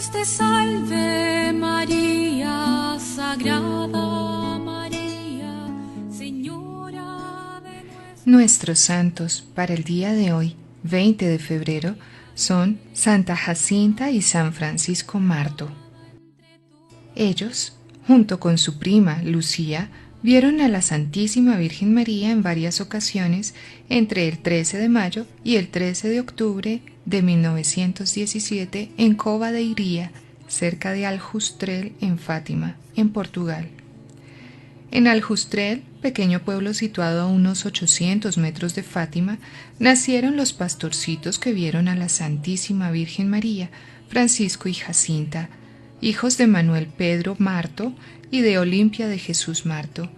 Dios te salve María, Sagrada María, Señora de Nuestros santos para el día de hoy, 20 de febrero, son Santa Jacinta y San Francisco Marto. Ellos, junto con su prima Lucía, vieron a la Santísima Virgen María en varias ocasiones entre el 13 de mayo y el 13 de octubre de 1917 en Cova de Iria, cerca de Aljustrel, en Fátima, en Portugal. En Aljustrel, pequeño pueblo situado a unos 800 metros de Fátima, nacieron los pastorcitos que vieron a la Santísima Virgen María, Francisco y Jacinta, hijos de Manuel Pedro Marto y de Olimpia de Jesús Marto.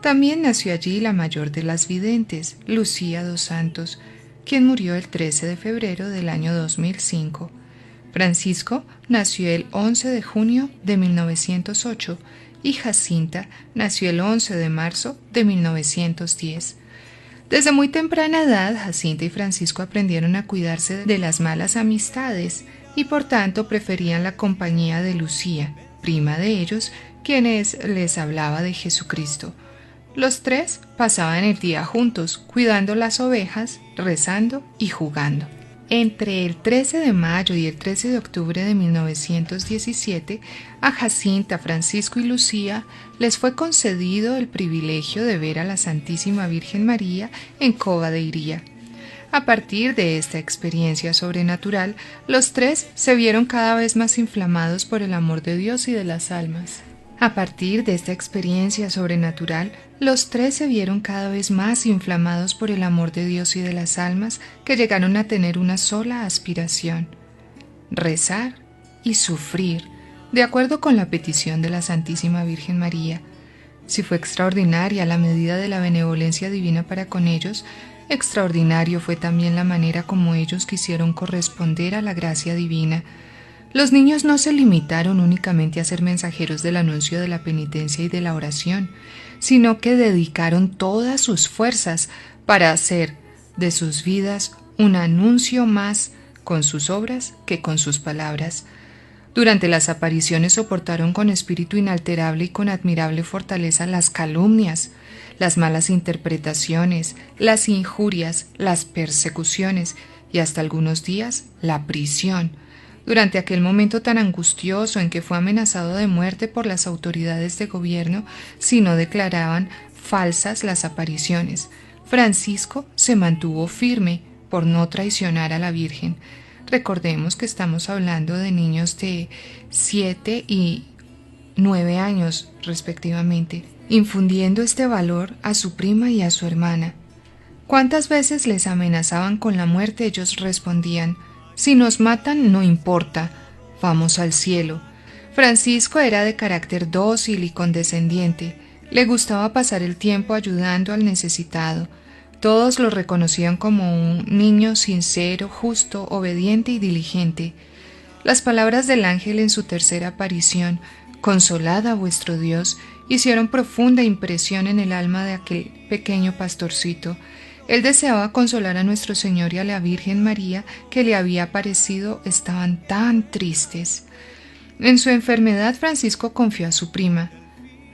También nació allí la mayor de las videntes, Lucía dos Santos, quien murió el 13 de febrero del año 2005. Francisco nació el 11 de junio de 1908 y Jacinta nació el 11 de marzo de 1910. Desde muy temprana edad, Jacinta y Francisco aprendieron a cuidarse de las malas amistades y por tanto preferían la compañía de Lucía, prima de ellos, quienes les hablaba de Jesucristo. Los tres pasaban el día juntos, cuidando las ovejas, rezando y jugando. Entre el 13 de mayo y el 13 de octubre de 1917, a Jacinta, Francisco y Lucía les fue concedido el privilegio de ver a la Santísima Virgen María en Cova de Iria. A partir de esta experiencia sobrenatural, los tres se vieron cada vez más inflamados por el amor de Dios y de las almas. A partir de esta experiencia sobrenatural, los tres se vieron cada vez más inflamados por el amor de Dios y de las almas, que llegaron a tener una sola aspiración: rezar y sufrir, de acuerdo con la petición de la Santísima Virgen María. Si fue extraordinaria la medida de la benevolencia divina para con ellos, extraordinario fue también la manera como ellos quisieron corresponder a la gracia divina. Los niños no se limitaron únicamente a ser mensajeros del anuncio de la penitencia y de la oración, sino que dedicaron todas sus fuerzas para hacer de sus vidas un anuncio más con sus obras que con sus palabras. Durante las apariciones soportaron con espíritu inalterable y con admirable fortaleza las calumnias, las malas interpretaciones, las injurias, las persecuciones y hasta algunos días la prisión. Durante aquel momento tan angustioso en que fue amenazado de muerte por las autoridades de gobierno si no declaraban falsas las apariciones, Francisco se mantuvo firme por no traicionar a la Virgen. Recordemos que estamos hablando de niños de 7 y 9 años respectivamente, infundiendo este valor a su prima y a su hermana. ¿Cuántas veces les amenazaban con la muerte? Ellos respondían: si nos matan, no importa, vamos al cielo. Francisco era de carácter dócil y condescendiente. Le gustaba pasar el tiempo ayudando al necesitado. Todos lo reconocían como un niño sincero, justo, obediente y diligente. Las palabras del ángel en su tercera aparición, «Consolad a vuestro Dios», hicieron profunda impresión en el alma de aquel pequeño pastorcito. Él deseaba consolar a nuestro Señor y a la Virgen María, que le había aparecido estaban tan tristes. En su enfermedad, Francisco confió a su prima: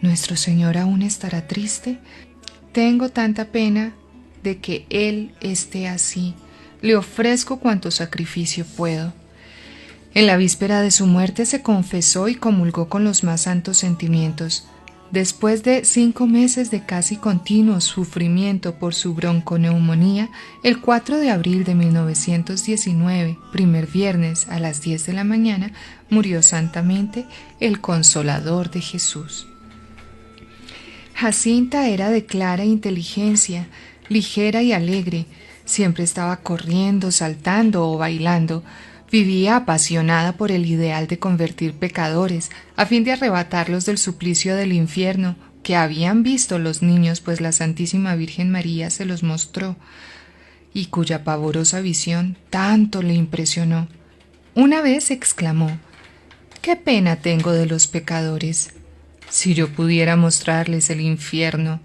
«¿Nuestro Señor aún estará triste? Tengo tanta pena de que Él esté así. Le ofrezco cuanto sacrificio puedo». En la víspera de su muerte se confesó y comulgó con los más santos sentimientos. Después de 5 meses de casi continuo sufrimiento por su bronconeumonía, el 4 de abril de 1919, primer viernes a las 10 de la mañana, murió santamente el Consolador de Jesús. Jacinta era de clara inteligencia, ligera y alegre. Siempre estaba corriendo, saltando o bailando. Vivía apasionada por el ideal de convertir pecadores, a fin de arrebatarlos del suplicio del infierno, que habían visto los niños, pues la Santísima Virgen María se los mostró, y cuya pavorosa visión tanto le impresionó. Una vez exclamó: «¡Qué pena tengo de los pecadores! Si yo pudiera mostrarles el infierno».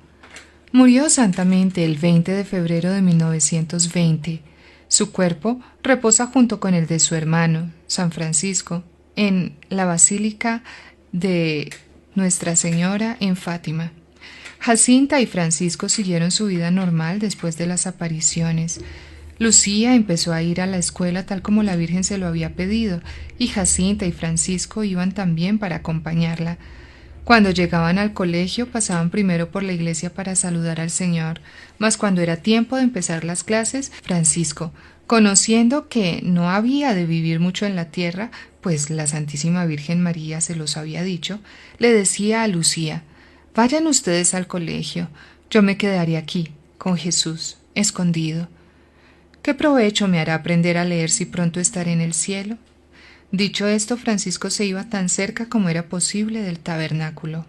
Murió santamente el 20 de febrero de 1920. Su cuerpo reposa junto con el de su hermano, San Francisco, en la Basílica de Nuestra Señora en Fátima. Jacinta y Francisco siguieron su vida normal después de las apariciones. Lucía empezó a ir a la escuela tal como la Virgen se lo había pedido, y Jacinta y Francisco iban también para acompañarla. Cuando llegaban al colegio pasaban primero por la iglesia para saludar al Señor, mas cuando era tiempo de empezar las clases, Francisco, conociendo que no había de vivir mucho en la tierra, pues la Santísima Virgen María se los había dicho, le decía a Lucía: «Vayan ustedes al colegio, yo me quedaré aquí, con Jesús, escondido. ¿Qué provecho me hará aprender a leer si pronto estaré en el cielo?». Dicho esto, Francisco se iba tan cerca como era posible del tabernáculo.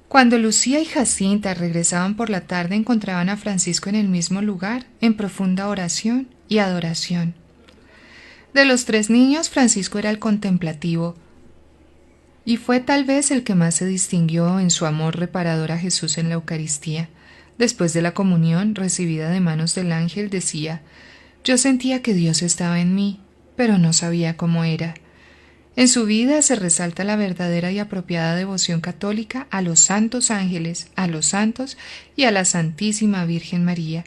Cuando Lucía y Jacinta regresaban por la tarde, encontraban a Francisco en el mismo lugar, en profunda oración y adoración. De los 3 niños, Francisco era el contemplativo, y fue tal vez el que más se distinguió en su amor reparador a Jesús en la Eucaristía. Después de la comunión, recibida de manos del ángel, decía: «Yo sentía que Dios estaba en mí, pero no sabía cómo era». En su vida se resalta la verdadera y apropiada devoción católica a los santos ángeles, a los santos y a la Santísima Virgen María.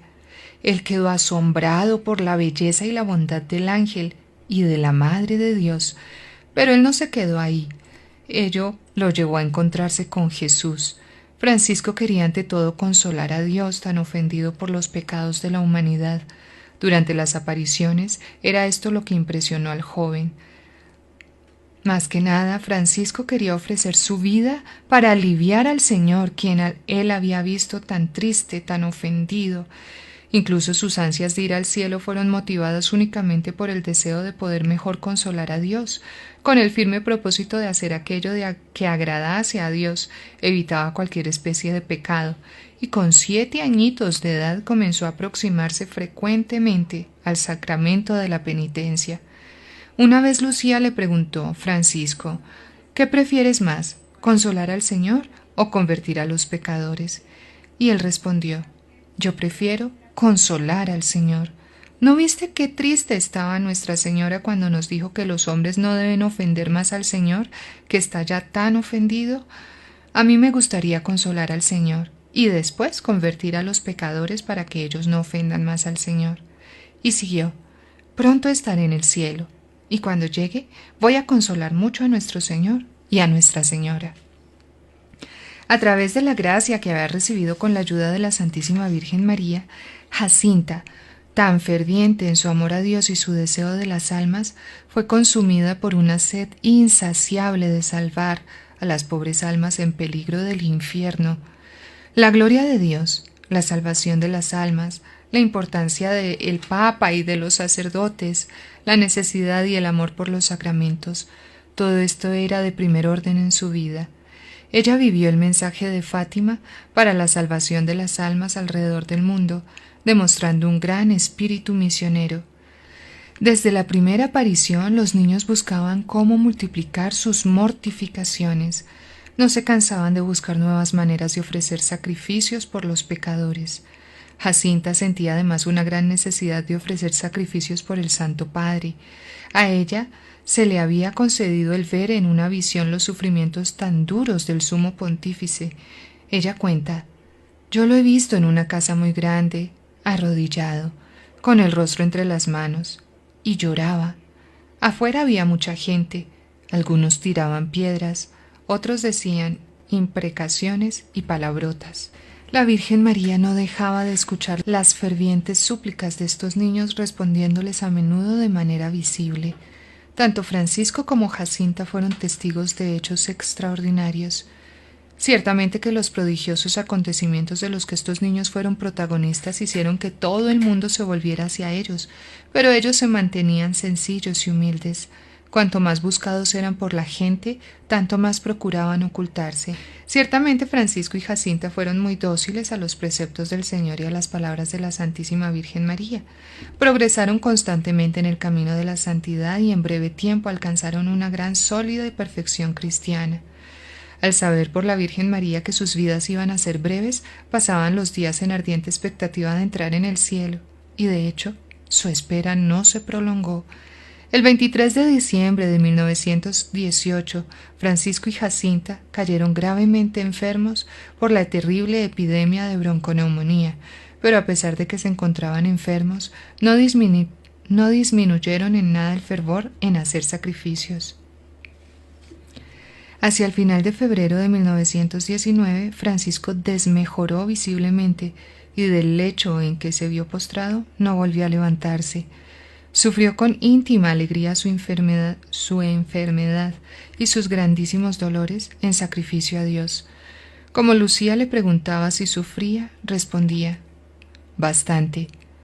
Él quedó asombrado por la belleza y la bondad del ángel y de la Madre de Dios, pero él no se quedó ahí. Ello lo llevó a encontrarse con Jesús. Francisco quería ante todo consolar a Dios tan ofendido por los pecados de la humanidad. Durante las apariciones era esto lo que impresionó al joven. Más que nada, Francisco quería ofrecer su vida para aliviar al Señor, quien él había visto tan triste, tan ofendido. Incluso sus ansias de ir al cielo fueron motivadas únicamente por el deseo de poder mejor consolar a Dios, con el firme propósito de hacer aquello que agradase a Dios. Evitaba cualquier especie de pecado, y con 7 añitos de edad comenzó a aproximarse frecuentemente al sacramento de la penitencia. Una vez Lucía le preguntó: «Francisco, ¿qué prefieres más, consolar al Señor o convertir a los pecadores?». Y él respondió: «Yo prefiero consolar al Señor. ¿No viste qué triste estaba Nuestra Señora cuando nos dijo que los hombres no deben ofender más al Señor, que está ya tan ofendido? A mí me gustaría consolar al Señor y después convertir a los pecadores para que ellos no ofendan más al Señor». Y siguió: «Pronto estaré en el cielo, y cuando llegue voy a consolar mucho a nuestro Señor y a Nuestra Señora». A través de la gracia que había recibido con la ayuda de la Santísima Virgen María, Jacinta, tan ferviente en su amor a Dios y su deseo de las almas, fue consumida por una sed insaciable de salvar a las pobres almas en peligro del infierno. La gloria de Dios, la salvación de las almas, la importancia del Papa y de los sacerdotes, la necesidad y el amor por los sacramentos, todo esto era de primer orden en su vida. Ella vivió el mensaje de Fátima para la salvación de las almas alrededor del mundo, demostrando un gran espíritu misionero. Desde la primera aparición, los niños buscaban cómo multiplicar sus mortificaciones. No se cansaban de buscar nuevas maneras de ofrecer sacrificios por los pecadores. Jacinta sentía además una gran necesidad de ofrecer sacrificios por el Santo Padre. A ella se le había concedido el ver en una visión los sufrimientos tan duros del Sumo Pontífice. Ella cuenta: «Yo lo he visto en una casa muy grande, arrodillado, con el rostro entre las manos, y lloraba. Afuera había mucha gente, algunos tiraban piedras, otros decían imprecaciones y palabrotas. La Virgen María no dejaba de escuchar las fervientes súplicas de estos niños, respondiéndoles a menudo de manera visible. Tanto Francisco como Jacinta fueron testigos de hechos extraordinarios. Ciertamente que los prodigiosos acontecimientos de los que estos niños fueron protagonistas hicieron que todo el mundo se volviera hacia ellos, pero ellos se mantenían sencillos y humildes. Cuanto más buscados eran por la gente, tanto más procuraban ocultarse. Ciertamente Francisco y Jacinta fueron muy dóciles a los preceptos del Señor y a las palabras de la Santísima Virgen María. Progresaron constantemente en el camino de la santidad y en breve tiempo alcanzaron una gran sólida y perfección cristiana. Al saber por la Virgen María que sus vidas iban a ser breves, pasaban los días en ardiente expectativa de entrar en el cielo, y de hecho, su espera no se prolongó. El 23 de diciembre de 1918, Francisco y Jacinta cayeron gravemente enfermos por la terrible epidemia de bronconeumonía, pero a pesar de que se encontraban enfermos, no disminuyeron en nada el fervor en hacer sacrificios. Hacia el final de febrero de 1919, Francisco desmejoró visiblemente y del lecho en que se vio postrado no volvió a levantarse. Sufrió con íntima alegría su enfermedad y sus grandísimos dolores en sacrificio a Dios. Como Lucía le preguntaba si sufría, respondía: bastante.